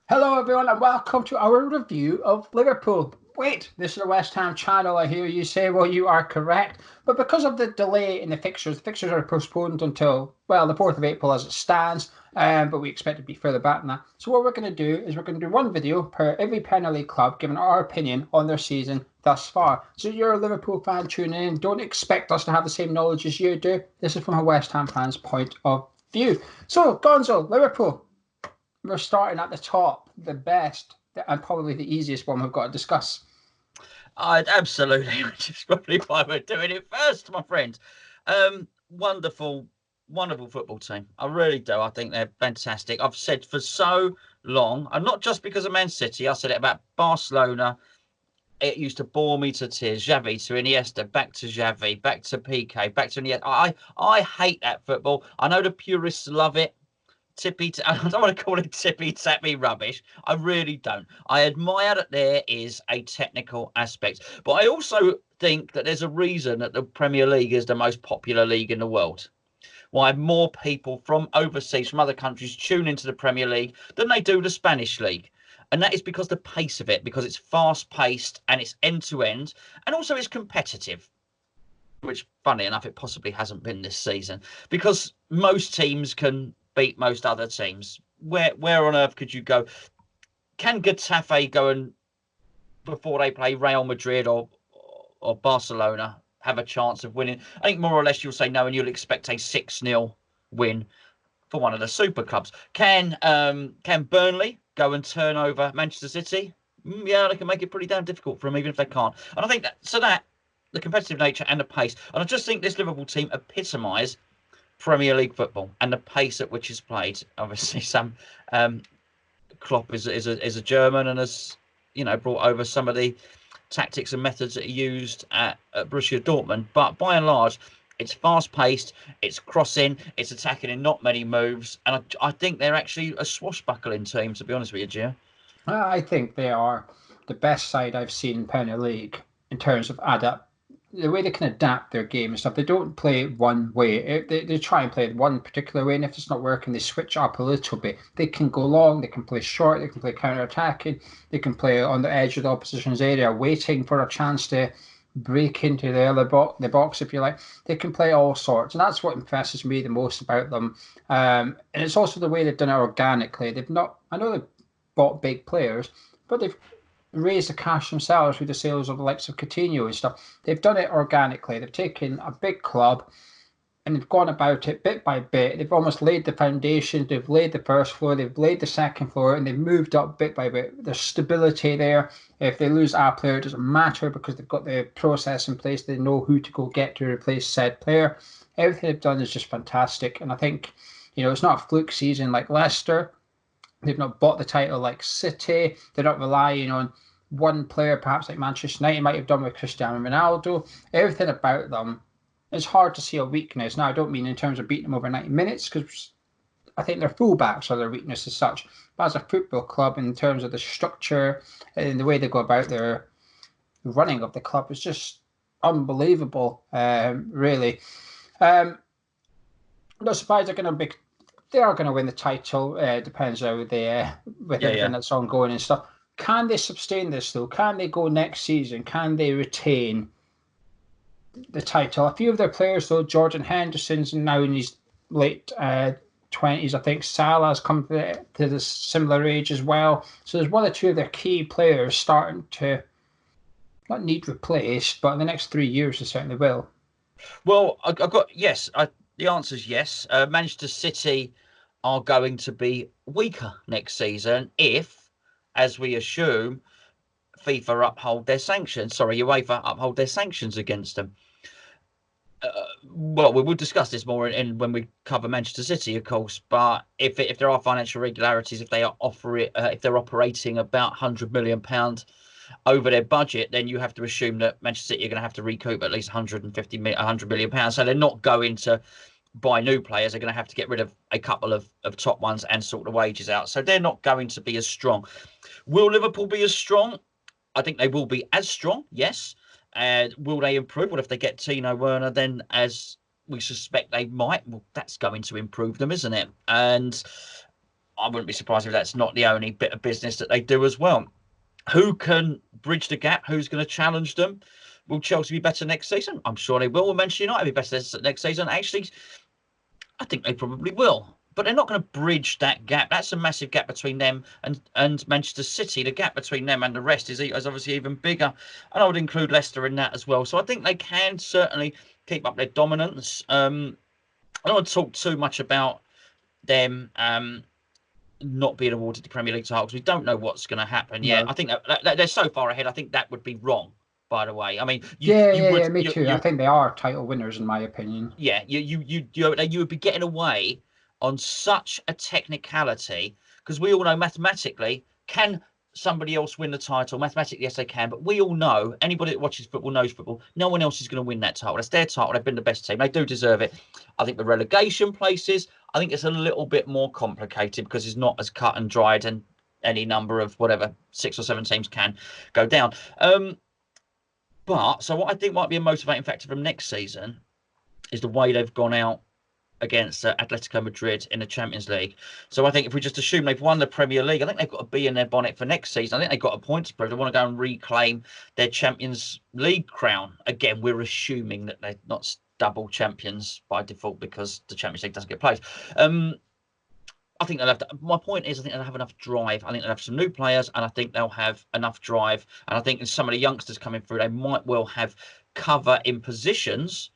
Hello, everyone, and welcome to our review of Liverpool. Wait, this is a West Ham channel, I hear you say. Well, you are correct. But because of the delay in the fixtures are postponed until, well, the 4th of April as it stands, but we expect it to be further back than that. So, what we're going to do is we're going to do one video per every Premier League club, giving our opinion on their season thus far. So, you're a Liverpool fan tuning in. Don't expect us to have the same knowledge as you do. This is from a West Ham fan's point of view. So, Gonzo, Liverpool. We're starting at the top, the best, and probably the easiest one we've got to discuss. I'd absolutely, which is probably why we're doing it first, my friend. Wonderful, wonderful football team. I really do. I think they're fantastic. I've said for so long, and not just because of Man City, I said it about Barcelona. It used to bore me to tears. Xavi to Iniesta, back to Xavi, back to PK, back to Iniesta. I hate that football. I know the purists love it. I don't want to call it tippy tappy rubbish. I really don't. I admire that there is a technical aspect, but I also think that there's a reason that the Premier League is the most popular league in the world. Why more people from overseas, from other countries, tune into the Premier League than they do the Spanish league. And that is because the pace of it, because it's fast paced and it's end to end, and also it's competitive, which, funny enough, it possibly hasn't been this season because most teams can beat most other teams. Where on earth could you go? Can Getafe go and before they play Real Madrid or Barcelona have a chance of winning? I think more or less you'll say no, and you'll expect a 6-0 win for one of the super clubs. Can Burnley go and turn over Manchester City? Yeah, they can make it pretty damn difficult for them, even if they can't. And I think that the competitive nature and the pace, and I just think this Liverpool team epitomise Premier League football and the pace at which it's played. Obviously, some Klopp is a German and has brought over some of the tactics and methods that he used at Borussia Dortmund. But by and large, it's fast paced, it's crossing, it's attacking in not many moves, and I think they're actually a swashbuckling team. To be honest with you, Gio. I think they are the best side I've seen in Premier League in terms of the way they can adapt their game and stuff. They don't play it one way. They try and play it one particular way, and if it's not working, they switch up a little bit. They can go long, they can play short, they can play counter attacking, they can play on the edge of the opposition's area, waiting for a chance to break into the box, if you like. They can play all sorts, and that's what impresses me the most about them. And it's also the way they've done it organically. They've not, I know they've bought big players, but they've raised the cash themselves with the sales of the likes of Coutinho and stuff. They've done it organically. They've taken a big club and they've gone about it bit by bit. They've almost laid the foundation, they've laid the first floor, they've laid the second floor, and they've moved up bit by bit. There's stability there. If they lose a player, it doesn't matter because they've got the process in place. They know who to go get to replace said player. Everything they've done is just fantastic. And I think, it's not a fluke season like Leicester. They've not bought the title like City. They're not relying on one player, perhaps like Manchester United might have done with Cristiano Ronaldo. Everything about them, it's hard to see a weakness. Now, I don't mean in terms of beating them over 90 minutes, because I think their fullbacks are their weakness as such. But as a football club, in terms of the structure and the way they go about their running of the club, is just unbelievable, really. Um, I'm not surprised they are going to win the title. Depends how with Yeah, everything yeah. that's ongoing and stuff. Can they sustain this though? Can they go next season? Can they retain the title? A few of their players though, Jordan Henderson's now in his late 20s. I think Salah's come to the similar age as well. So there's one or two of their key players starting to not need replaced, but in the next 3 years they certainly will. Well, I got yes. The answer is yes. Manchester City are going to be weaker next season if, as we assume, FIFA uphold their sanctions. Sorry, UEFA uphold their sanctions against them. Well, we will discuss this more when we cover Manchester City, of course. But if there are financial irregularities, if they are if they're operating about £100 million over their budget, then you have to assume that Manchester City are going to have to recoup at least 150 million, £100 million. So they're not going to buy new players. They're going to have to get rid of a couple of top ones and sort the wages out. So they're not going to be as strong. Will Liverpool be as strong? I think they will be as strong, yes. And will they improve? Well, if they get Tino Werner, then as we suspect they might, well, that's going to improve them, isn't it? And I wouldn't be surprised if that's not the only bit of business that they do as well. Who can bridge the gap? Who's going to challenge them? Will Chelsea be better next season? I'm sure they will. Will Manchester United be better next season? Actually, I think they probably will. But they're not going to bridge that gap. That's a massive gap between them and Manchester City. The gap between them and the rest is obviously even bigger. And I would include Leicester in that as well. So I think they can certainly keep up their dominance. I don't want to talk too much about them not being awarded the Premier League title because we don't know what's going to happen yet. No. I think that they're so far ahead. I think that would be wrong. By the way, I mean, Me too. I think they are title winners, in my opinion. Yeah, you would be getting away on such a technicality because we all know mathematically, can somebody else win the title? Mathematically, yes, they can. But we all know, anybody that watches football knows football. No one else is going to win that title. That's their title. They've been the best team. They do deserve it. I think the relegation places, I think it's a little bit more complicated because it's not as cut and dried, and any number of whatever 6 or 7 teams can go down. But so what I think might be a motivating factor from next season is the way they've gone out against Atletico Madrid in the Champions League. So I think if we just assume they've won the Premier League, I think they've got to be in their bonnet for next season. I think they've got a point to prove. They want to go and reclaim their Champions League crown. Again, we're assuming that they're not double champions by default because the Champions League doesn't get played. I think they'll have to, my point is, I think they'll have enough drive. I think they'll have some new players, and I think they'll have enough drive. And I think in some of the youngsters coming through, they might well have cover in positions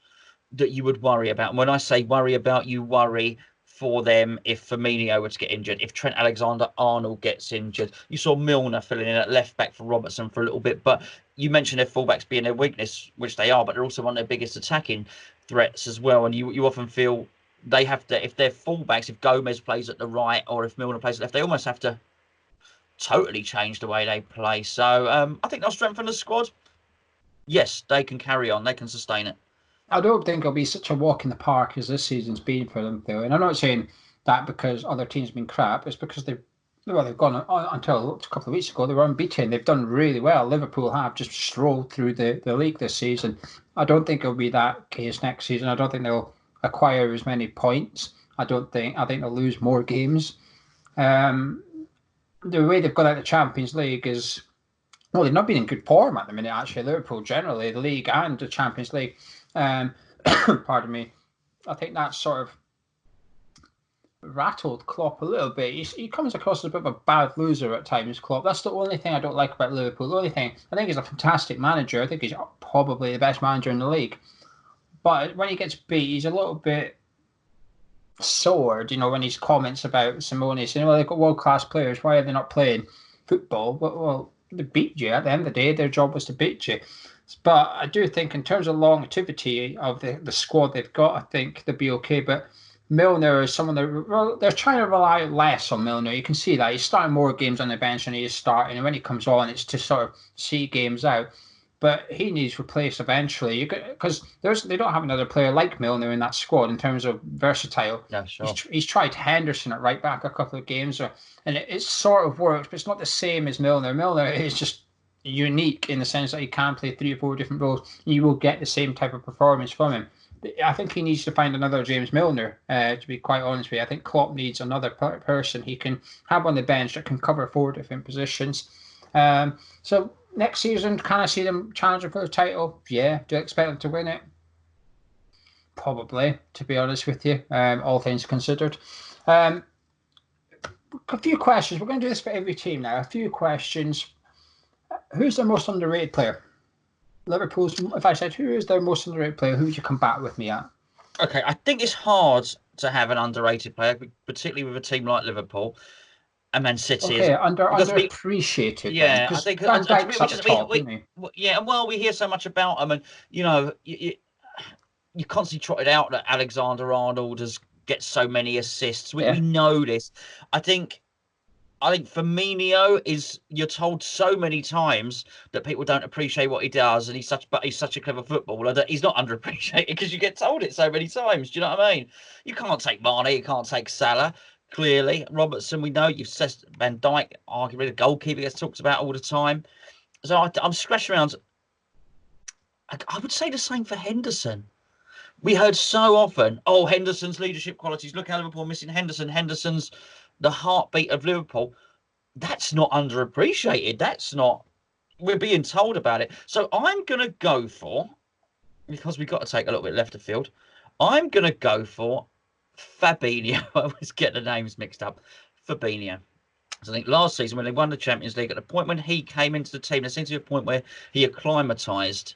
that you would worry about. And when I say worry about, you worry for them if Firmino were to get injured, if Trent Alexander-Arnold gets injured. You saw Milner filling in at left back for Robertson for a little bit, but you mentioned their fullbacks being their weakness, which they are, but they're also one of their biggest attacking threats as well. And you often feel they have to, if they're fullbacks, if Gomez plays at the right or if Milner plays at left, they almost have to totally change the way they play. So I think they'll strengthen the squad. Yes, they can carry on. They can sustain it. I don't think it'll be such a walk in the park as this season's been for them, though. And I'm not saying that because other teams have been crap. It's because they've gone until a couple of weeks ago. They were unbeaten. They've done really well. Liverpool have just strolled through the league this season. I don't think it'll be that case next season. I don't think they'll acquire as many points. I think they'll lose more games. The way they've got out of the Champions League is, well, they've not been in good form at the minute, actually. Liverpool generally, the league and the Champions League. Pardon me. I think that sort of rattled Klopp a little bit. He comes across as a bit of a bad loser at times, Klopp. That's the only thing I don't like about Liverpool. The only thing, I think he's a fantastic manager. I think he's probably the best manager in the league. But when he gets beat, he's a little bit sored, when his comments about Simone saying, well, they've got world-class players. Why are they not playing football? Well, they beat you. At the end of the day, their job was to beat you. But I do think in terms of longevity of the squad they've got, I think they'll be okay. But Milner is someone they're trying to rely less on Milner. You can see that. He's starting more games on the bench than he is starting. And when he comes on, it's to sort of see games out. But he needs replaced eventually because they don't have another player like Milner in that squad in terms of versatile. Yeah, sure. He's tried Henderson at right back a couple of games, and it sort of works, but it's not the same as Milner. Milner is just unique in the sense that he can play 3 or 4 different roles. And you will get the same type of performance from him. I think he needs to find another James Milner, to be quite honest with you. I think Klopp needs another person he can have on the bench that can cover 4 different positions. So next season, can I see them challenging for the title? Yeah. Do I expect them to win it? Probably, to be honest with you, all things considered. A few questions. We're going to do this for every team now. A few questions. Who's their most underrated player? Liverpool's. If I said who is their most underrated player, who would you come back with me at? Okay, I think it's hard to have an underrated player, particularly with a team like Liverpool and Man City. Okay, underappreciated. Yeah, I think we hear so much about them, and you constantly trotted out that Alexander-Arnold gets so many assists. We know this. I think Firmino you're told so many times that people don't appreciate what he does, and he's such a clever footballer that he's not underappreciated because you get told it so many times. Do you know what I mean? You can't take Mane, you can't take Salah. Clearly, Robertson, we know. You've said Van Dijk, arguably the goalkeeper gets talked about all the time. So I'm scratching around. I would say the same for Henderson. We heard so often, Henderson's leadership qualities. Look how Liverpool are missing Henderson. Henderson's the heartbeat of Liverpool. That's not underappreciated. That's not. We're being told about it. So I'm going to go for, because we've got to take a little bit left of field, I'm going to go for Fabinho. I always get the names mixed up. Fabinho. So I think last season when they won the Champions League, at the point when he came into the team, there seems to be a point where he acclimatised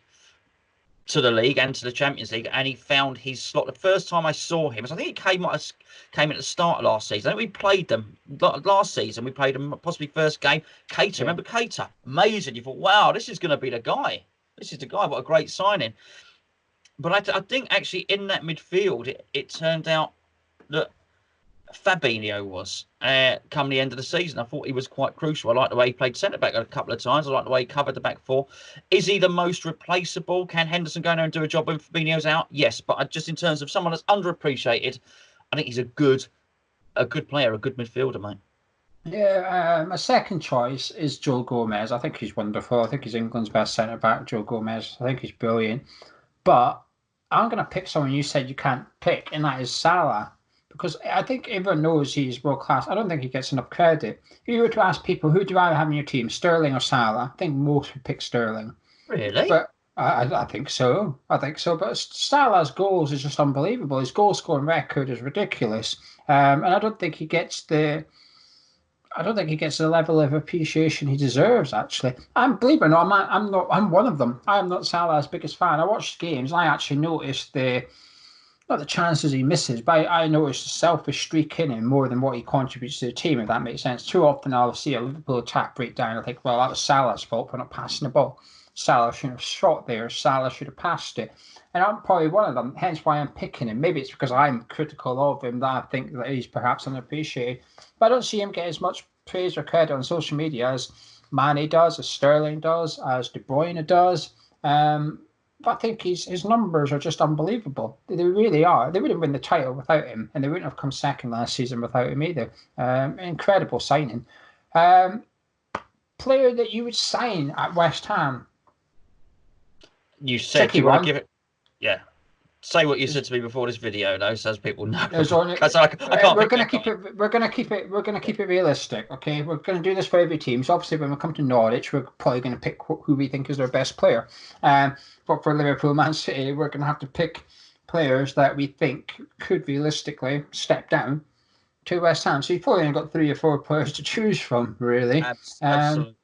to the league and to the Champions League, and he found his slot. The first time I saw him, so I think he came in at the start of last season. I think we played them last season. We played them possibly first game. Keita, yeah. Remember Keita? Amazing. You thought, wow, this is going to be the guy. This is the guy. What a great signing. But I think actually in that midfield, it turned out that Fabinho was come the end of the season. I thought he was quite crucial. I like the way he played centre back a couple of times. I like the way he covered the back four. Is he the most replaceable? Can Henderson go in there and do a job when Fabinho's out? Yes, but just in terms of someone that's underappreciated, I think he's a good player, a good midfielder, mate. Yeah, my second choice is Joe Gomez. I think he's wonderful. I think he's England's best centre back, Joe Gomez. I think he's brilliant. But I'm going to pick someone you said you can't pick, and that is Salah. Because I think everyone knows he's world class. I don't think he gets enough credit. If you were to ask people, who do I have in your team, Sterling or Salah? I think most would pick Sterling. Really? But I think so. I think so. But Salah's goals is just unbelievable. His goal scoring record is ridiculous. And I don't think he gets the level of appreciation he deserves. Actually, believe it or not, I'm one of them. I am not Salah's biggest fan. I watched games. And I actually noticed not the chances he misses, but I noticed a selfish streak in him more than what he contributes to the team, if that makes sense. Too often I'll see a Liverpool attack breakdown. I think, well, that was Salah's fault for not passing the ball. Salah shouldn't have shot there. Salah should have passed it. And I'm probably one of them, hence why I'm picking him. Maybe it's because I'm critical of him that I think that he's perhaps unappreciated. But I don't see him get as much praise or credit on social media as Mane does, as Sterling does, as De Bruyne does. But I think his numbers are just unbelievable. They really are. They wouldn't win the title without him, and they wouldn't have come second last season without him either. Incredible signing. Player that you would sign at West Ham? You said you want to give it... Yeah. Say what you said to me before this video, though, so as people know. We're going to keep it realistic. Okay, we're going to do this for every team. So obviously, when we come to Norwich, we're probably going to pick who we think is their best player. But for Liverpool, Man City, we're going to have to pick players that we think could realistically step down to West Ham. So you've probably only got 3 or 4 players to choose from, really. Absolutely.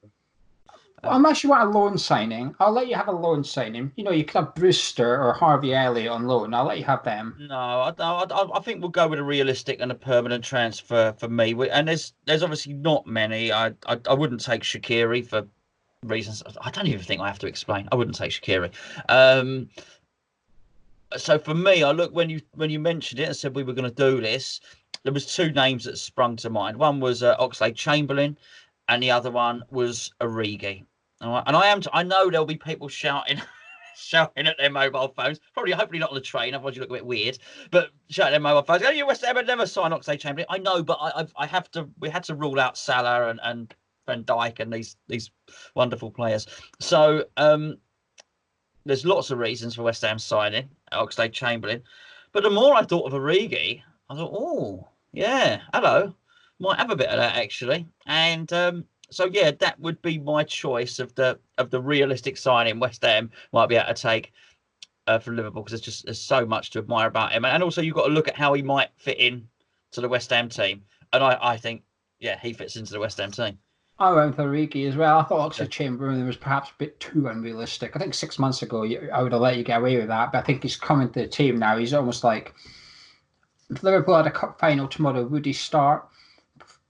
Unless you want a loan signing, I'll let you have a loan signing. You could have Brewster or Harvey Elliott on loan. I'll let you have them. No, I think we'll go with a realistic and a permanent transfer for me. And there's obviously not many. I wouldn't take Shaqiri for reasons I don't even think I have to explain. I wouldn't take Shaqiri. So for me, I look when you mentioned it and said we were going to do this, there was 2 names that sprung to mind. One was Oxlade-Chamberlain, and the other one was Origi. All right. And I know there'll be people shouting at their mobile phones. Hopefully not on the train, otherwise you look a bit weird. But shouting at their mobile phones. Oh, you West Ham would never sign Oxlade-Chamberlain. I know, but we had to rule out Salah and Van Dijk and these wonderful players. So there's lots of reasons for West Ham signing Oxlade-Chamberlain. But the more I thought of Origi, I thought, oh yeah, hello. Might have a bit of that actually. And so yeah, that would be my choice of the realistic signing West Ham might be able to take for Liverpool, because there's so much to admire about him. And also you've got to look at how he might fit in to the West Ham team. And I think, yeah, he fits into the West Ham team. I went with Origi as well. I thought Oxlade-Chamberlain was perhaps a bit too unrealistic. I think 6 months ago I would have let you get away with that, but I think he's coming to the team now. He's almost like, if Liverpool had a cup final tomorrow, would he start?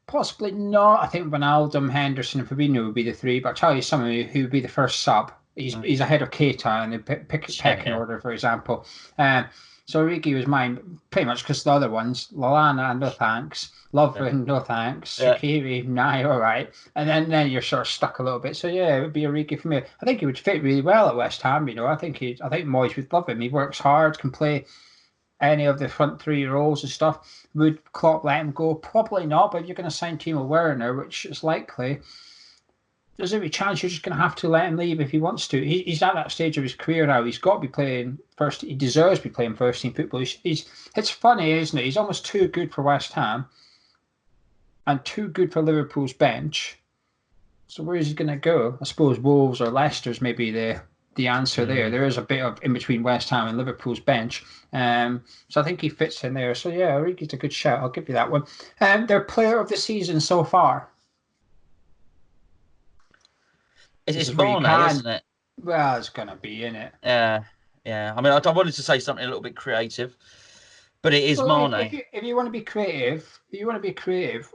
Possibly not. I think Ronaldo, Henderson, and Fabinho would be the 3. But I'll tell you someone who would be the first sub. He's ahead of Keita in the pecking order, for example. So Origi was mine pretty much because the other ones, Lallana, no thanks. Lovren, no thanks. Shaqiri, nah, all right. And then you're sort of stuck a little bit. So yeah, it would be Origi for me. I think he would fit really well at West Ham. I think Moyes would love him. He works hard, can play any of the front 3 roles and stuff. Would Klopp let him go? Probably not, but if you're going to sign Timo Werner, which is likely, there's every chance you're just going to have to let him leave if he wants to. He's at that stage of his career now. He's got to be playing first. He deserves to be playing first team football. It's funny, isn't it? He's almost too good for West Ham. and too good for Liverpool's bench. So where is he going to go? I suppose Wolves or Leicester's maybe the answer there. There is a bit of in between West Ham and Liverpool's bench. So I think he fits in there. So yeah, Origi's a good shout. I'll give you that one. Their player of the season so far. It's Mane, isn't it? Well, it's going to be, in it. Yeah. I mean, I wanted to say something a little bit creative, but it is Mane. If you want to be creative,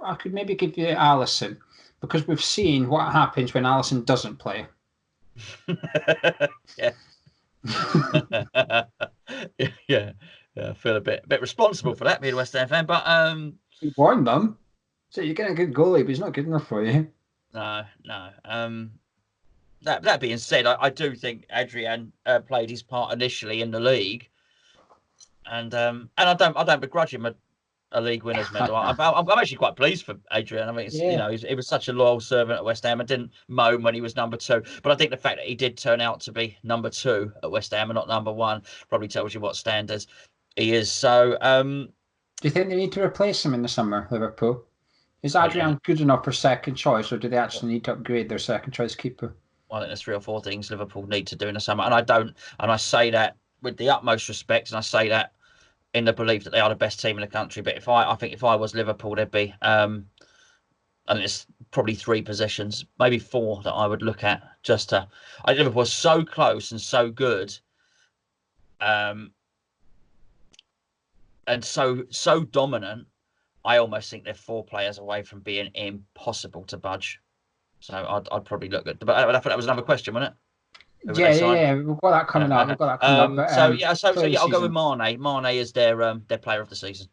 I could maybe give you Alisson, because we've seen what happens when Alisson doesn't play. Yeah. yeah. I feel a bit responsible for that, being a West Ham fan, but we warned them. So you're getting a good goalie, but he's not good enough for you. No. That being said, I do think Adrian played his part initially in the league, and I don't begrudge him a league winners medal. I'm actually quite pleased for Adrian. I mean, he was such a loyal servant at West Ham and didn't moan when he was number 2. But I think the fact that he did turn out to be number 2 at West Ham and not number 1 probably tells you what standards he is. So, do you think they need to replace him in the summer, Liverpool? Is Adrian good enough for second choice, or do they actually need to upgrade their second choice keeper? Well, I think there's 3 or 4 things Liverpool need to do in the summer, and I say that with the utmost respect, and I say that in the belief that they are the best team in the country. But I think if I was Liverpool, there'd be, and it's probably 3 positions, maybe 4 that I would look at just to. I think Liverpool was so close and so good, and so dominant. I almost think they're 4 players away from being impossible to budge. So I'd probably look at. But I thought that was another question, wasn't it? Yeah. We've got that coming up. But, I'll go with Mane. Mane is their player of the season.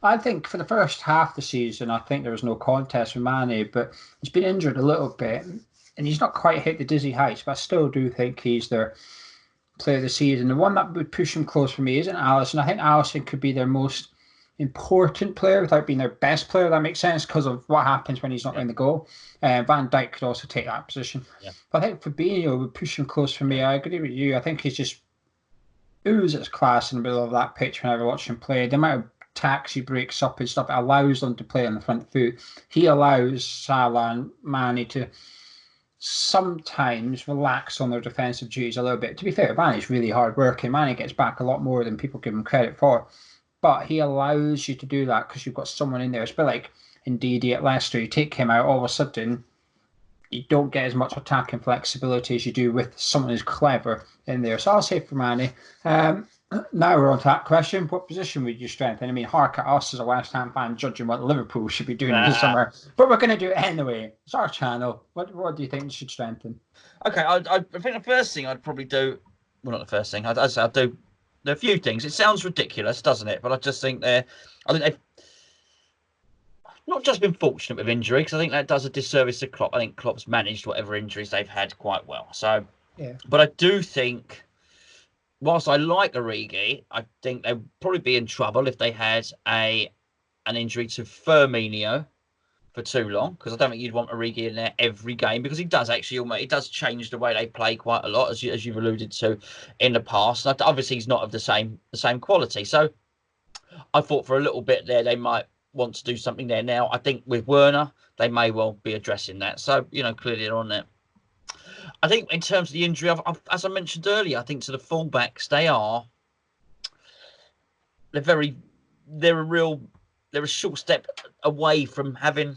I think for the first half of the season, I think there was no contest with Mane, but he's been injured a little bit, and he's not quite hit the dizzy heights. But I still do think he's their player of the season. The one that would push him close for me isn't Alisson. I think Alisson could be their most important player without being their best player. That makes sense because of what happens when he's not in the goal. Van Dijk could also take that position. Yeah. But I think Fabinho would push him close for me. I agree with you. I think he's just oozes class in the middle of that pitch whenever I watch him play. The amount of attacks he breaks up and stuff, it allows them to play on the front foot. He allows Salah and Mane to sometimes relax on their defensive duties a little bit. To be fair, Mane's really hard working. Mane gets back a lot more than people give him credit for. But he allows you to do that because you've got someone in there. It's a bit like Ndidi at Leicester. You take him out, all of a sudden, you don't get as much attacking flexibility as you do with someone who's clever in there. So I'll say for Mane. Now we're on to that question. What position would you strengthen? I mean, hark at us as a West Ham fan judging what Liverpool should be doing this summer. But we're going to do it anyway. It's our channel. What do you think you should strengthen? Okay, I think the first thing I'd probably do... Well, not the first thing. I'd do... There are a few things. It sounds ridiculous, doesn't it? But I just think they've not just been fortunate with injury, because I think that does a disservice to Klopp. I think Klopp's managed whatever injuries they've had quite well. So, yeah. But I do think, whilst I like Origi, I think they'd probably be in trouble if they had an injury to Firmino for too long, because I don't think you'd want Origi in there every game, because he does change the way they play quite a lot, as you've alluded to in the past. Obviously, he's not of the same quality. So I thought for a little bit there they might want to do something there. Now I think with Werner they may well be addressing that. So clearly they're on there. I think in terms of the injury, as I mentioned earlier, I think to the fullbacks they're a short step away from having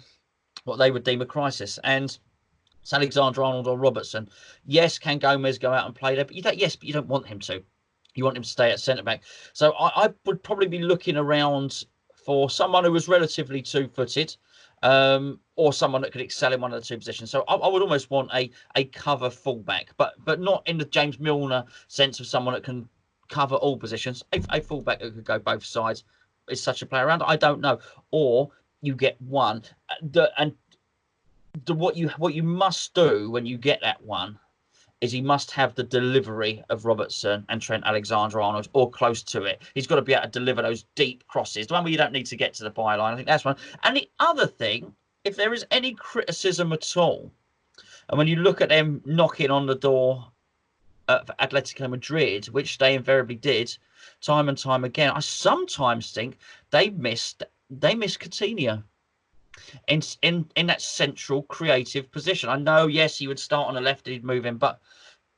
what they would deem a crisis. And it's Alexander-Arnold or Robertson. Yes, can Gomez go out and play there? But you don't want him to. You want him to stay at centre-back. So I would probably be looking around for someone who was relatively two-footed, or someone that could excel in one of the 2 positions. So I would almost want a cover fullback, but not in the James Milner sense of someone that can cover all positions. A fullback that could go both sides. Is such a player around? I don't know. Or you get one, what you must do when you get that one is he must have the delivery of Robertson and Trent Alexander-Arnold, or close to it. He's got to be able to deliver those deep crosses, the one where you don't need to get to the byline. I think that's one. And the other thing, if there is any criticism at all, and when you look at them knocking on the door for Atletico Madrid, which they invariably did time and time again, I sometimes think they missed Coutinho. in that central creative position. I know, yes, he would start on the left, he'd move in, but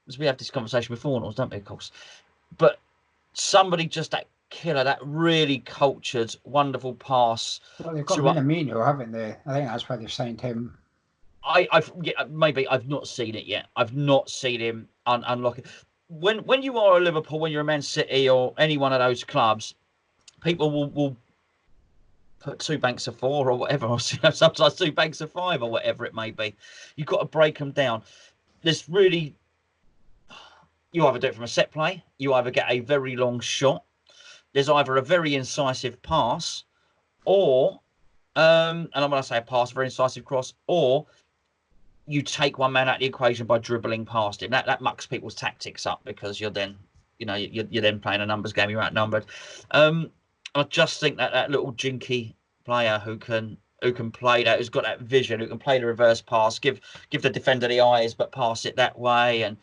as we have this conversation before, don't we, of course. But somebody just that killer, that really cultured, wonderful pass. Well, they've got Minamino, haven't they? I think that's why they've signed him. Maybe I've not seen it yet. I've not seen him unlock it. When you are a Liverpool, when you're a Man City or any one of those clubs, people will put 2 banks of 4 or whatever, or sometimes 2 banks of 5 or whatever it may be. You've got to break them down. There's really, you either do it from a set play, you either get a very long shot, there's either a very incisive pass, or and I'm going to say a pass, very incisive cross, or you take one man out of the equation by dribbling past him. That mucks people's tactics up, because you're then, you're then playing a numbers game. You're outnumbered. I just think that little jinky player who can play that, who's got that vision, who can play the reverse pass, give the defender the eyes, but pass it that way, and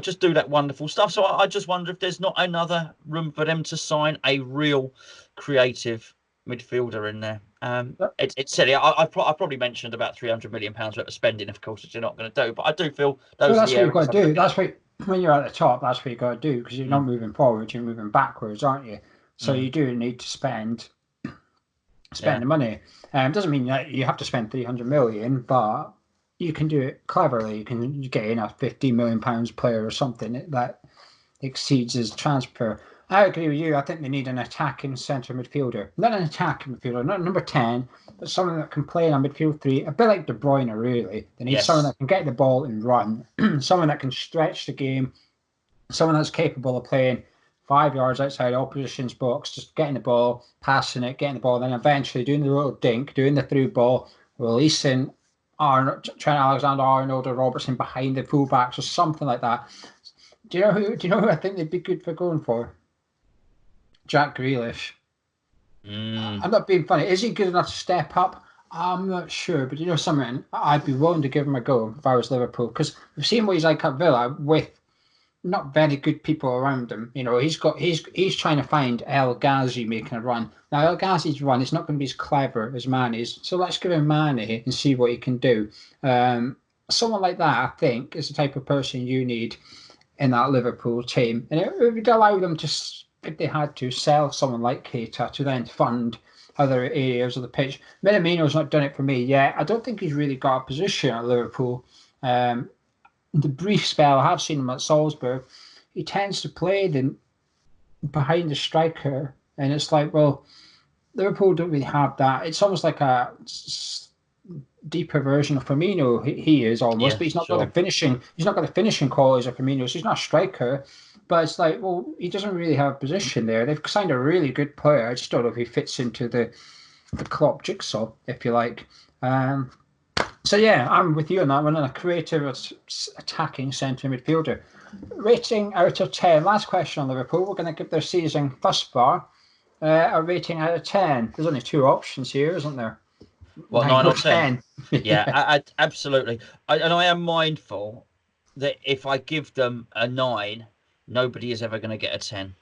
just do that wonderful stuff. So I just wonder if there's not another room for them to sign a real creative midfielder in there. It's silly. I've probably mentioned about £300 million worth of spending, of course, which you're not going to do. But I do feel that's what you've got to do. That's what, when you're at the top, that's what you've got to do, because you're not moving forward, you're moving backwards, aren't you? So you do need to spend the money. Doesn't mean that you have to spend 300 million, but you can do it cleverly. You can get in a £50 million player or something that exceeds his transfer. I agree with you. I think they need an attacking centre midfielder. Not an attacking midfielder, not number 10, but someone that can play in a midfield 3, a bit like De Bruyne, really. They need someone that can get the ball and run, someone that can stretch the game, someone that's capable of playing 5 yards outside opposition's box, just getting the ball, passing it, getting the ball, then eventually doing the little dink, doing the through ball, releasing Trent Alexander-Arnold or Robertson behind the fullbacks or something like that. Do you know who I think they'd be good for going for? Jack Grealish. I'm not being funny. Is he good enough to step up? I'm not sure, but something? I'd be willing to give him a go if I was Liverpool, because we've seen what he's like at Villa with not very good people around him. He's trying to find El Ghazi making a run. Now El Ghazi's run is not going to be as clever as Mane's, so let's give him Mane and see what he can do. Someone like that, I think, is the type of person you need in that Liverpool team, and it would allow them to, if they had to, sell someone like Keita to then fund other areas of the pitch. Minamino's not done it for me yet. I don't think he's really got a position at Liverpool. The brief spell I have seen him at Salzburg, he tends to play behind the striker, and it's like, well, Liverpool don't really have that. It's almost like a deeper version of Firmino. He is almost, but he's not got the finishing. He's not got the finishing qualities of Firmino. So he's not a striker. But it's like, well, he doesn't really have a position there. They've signed a really good player. I just don't know if he fits into the Klopp jigsaw, if you like. So yeah, I'm with you on that one. On a creative attacking centre midfielder. Rating out of 10. Last question on Liverpool. We're going to give their season thus far a rating out of 10. There's only 2 options here, isn't there? What, 9 or 10? Yeah, absolutely. And I am mindful that if I give them a 9, nobody is ever going to get a 10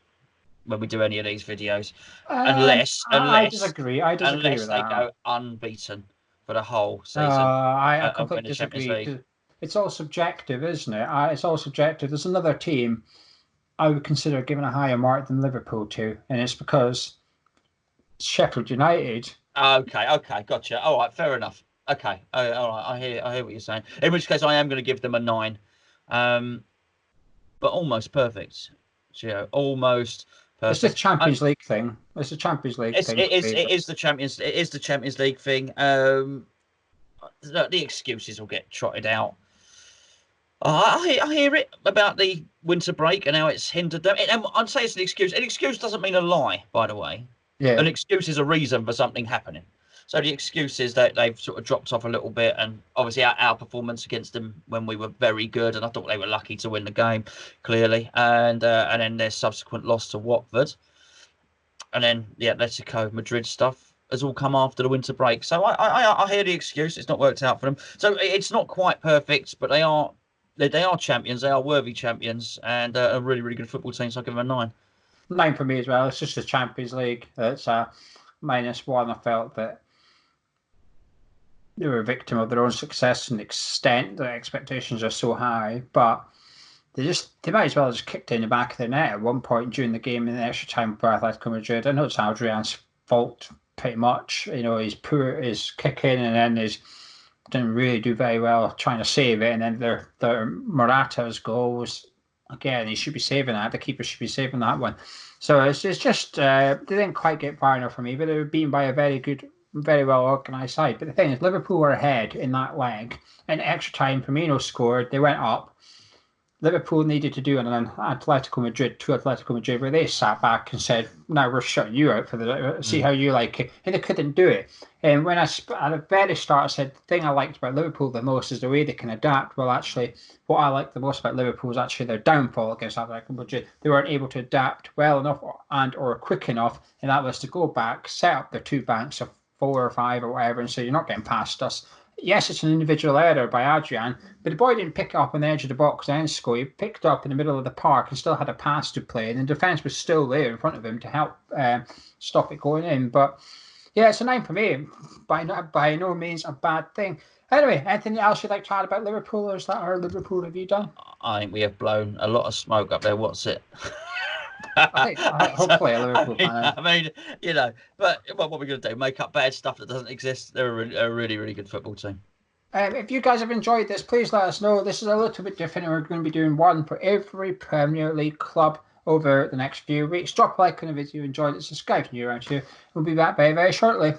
when we do any of these videos, unless I disagree. Unless with they that. go unbeaten for the whole season. I completely disagree. It's all subjective, isn't it? It's all subjective. There's another team I would consider giving a higher mark than Liverpool to, and it's because Sheffield United. Okay, gotcha. All right, fair enough. Okay, all right, I hear what you're saying. In which case, I am going to give them a 9, but almost perfect. Geo, almost perfect. It's the Champions League thing. It's the Champions League thing. It is the Champions League thing. The excuses will get trotted out. I hear it about the winter break and how it's hindered them. And I'd say it's an excuse. An excuse doesn't mean a lie, by the way. Yeah. An excuse is a reason for something happening. So the excuse is that they've sort of dropped off a little bit, and obviously our performance against them when we were very good, and I thought they were lucky to win the game, clearly, and then their subsequent loss to Watford, and then the Atletico Madrid stuff has all come after the winter break. So I hear the excuse. It's not worked out for them. So it's not quite perfect, but they are champions. They are worthy champions, and a really, really good football team. So I give them a 9. 9 for me as well. It's just the Champions League. It's a -1. I felt that they were a victim of their own success and the extent that expectations are so high, but they might as well have just kicked in the back of the net at one point during the game in the extra time for Atletico Madrid. I know it's Adrian's fault pretty much. He's poor his kicking, and then he's didn't really do very well trying to save it. And then their Morata's goal was, again, he should be saving that. The keeper should be saving that one. So it's just they didn't quite get far enough for me, but they were beaten by a very well organised side. But the thing is, Liverpool were ahead in that leg. In extra time, Firmino scored. They went up. Liverpool needed to do an Atletico Madrid, where they sat back and said, "Now we're shutting you out for the see how you like it," and they couldn't do it. And when at the very start, I said the thing I liked about Liverpool the most is the way they can adapt. Well, actually, what I liked the most about Liverpool is actually their downfall against Atletico Madrid. They weren't able to adapt well enough or quick enough, and that was to go back, set up their two banks of 4 or 5 or whatever, and say you're not getting past us. Yes, it's an individual error by Adrian, but the boy didn't pick it up on the edge of the box and score. He picked it up in the middle of the park and still had a pass to play, and the defence was still there in front of him to help stop it going in. But yeah, it's a 9 for me. By no means a bad thing. Anyway, anything else you'd like to add about Liverpool, or is that our Liverpool review done? I think we have blown a lot of smoke up there. What's it? Hopefully a Liverpool fan. I mean, but what are we going to do? Make up bad stuff that doesn't exist? They're a really, really good football team. If you guys have enjoyed this, please let us know. This is a little bit different, and we're going to be doing one for every Premier League club over the next few weeks. Drop a like on the video, enjoyed it, subscribe if you're new around here. We'll be back very, very shortly.